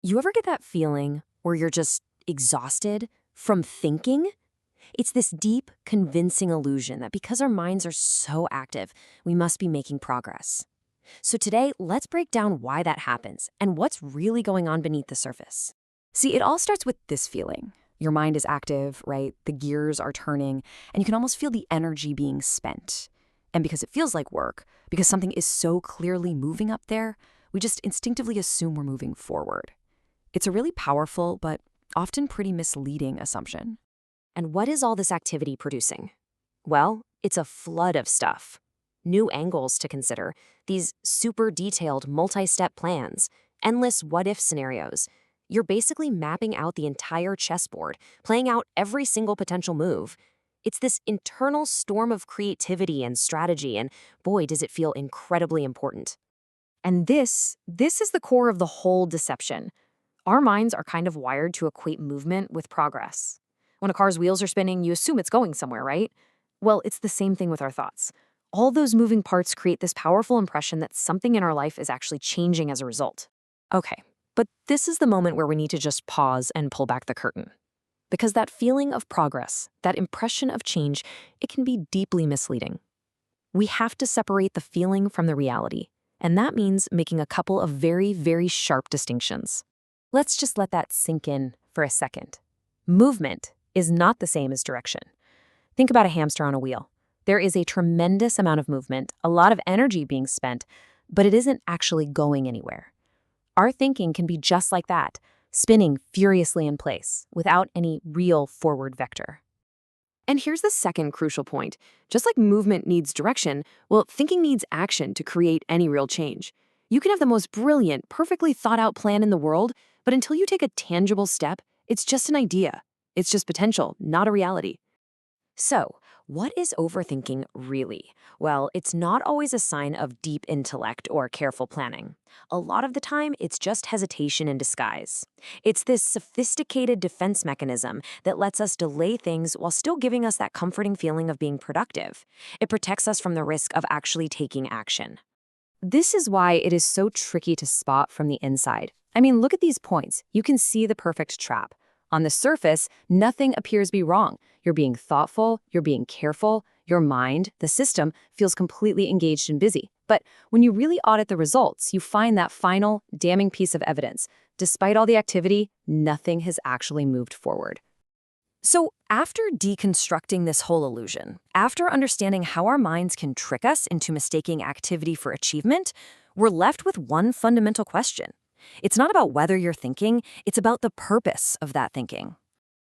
You ever get that feeling where you're just exhausted from thinking? It's this deep, convincing illusion that because our minds are so active, we must be making progress. So today, let's break down why that happens and what's really going on beneath the surface. See, it all starts with this feeling. Your mind is active, right? The gears are turning, and you can almost feel the energy being spent. And because it feels like work, because something is so clearly moving up there, we just instinctively assume we're moving forward. It's a really powerful, but often pretty misleading assumption. And what is all this activity producing? Well, it's a flood of stuff. New angles to consider, these super detailed multi-step plans, endless what-if scenarios. You're basically mapping out the entire chessboard, playing out every single potential move. It's this internal storm of creativity and strategy, and boy, does it feel incredibly important. And this is the core of the whole deception. Our minds are kind of wired to equate movement with progress. When a car's wheels are spinning, you assume it's going somewhere, right? Well, it's the same thing with our thoughts. All those moving parts create this powerful impression that something in our life is actually changing as a result. Okay, but this is the moment where we need to just pause and pull back the curtain. Because that feeling of progress, that impression of change, it can be deeply misleading. We have to separate the feeling from the reality, and that means making a couple of very, very sharp distinctions. Let's just let that sink in for a second. Movement is not the same as direction. Think about a hamster on a wheel. There is a tremendous amount of movement, a lot of energy being spent, but it isn't actually going anywhere. Our thinking can be just like that, spinning furiously in place without any real forward vector. And here's the second crucial point. Just like movement needs direction, well, thinking needs action to create any real change. You can have the most brilliant, perfectly thought out plan in the world, but until you take a tangible step, it's just an idea. It's just potential, not a reality. So, what is overthinking really? Well, it's not always a sign of deep intellect or careful planning. A lot of the time, it's just hesitation in disguise. It's this sophisticated defense mechanism that lets us delay things while still giving us that comforting feeling of being productive. It protects us from the risk of actually taking action. This is why it is so tricky to spot from the inside. I mean, look at these points. You can see the perfect trap. On the surface, nothing appears to be wrong. You're being thoughtful, you're being careful, your mind, the system, feels completely engaged and busy. But when you really audit the results, you find that final, damning piece of evidence. Despite all the activity, nothing has actually moved forward. So after deconstructing this whole illusion, after understanding how our minds can trick us into mistaking activity for achievement, we're left with one fundamental question. It's not about whether you're thinking, it's about the purpose of that thinking.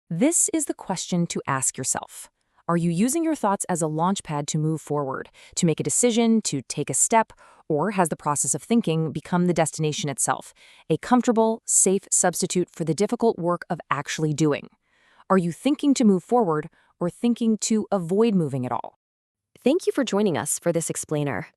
This is the question to ask yourself. Are you using your thoughts as a launchpad to move forward, to make a decision, to take a step, or has the process of thinking become the destination itself, a comfortable, safe substitute for the difficult work of actually doing? Are you thinking to move forward or thinking to avoid moving at all? Thank you for joining us for this explainer.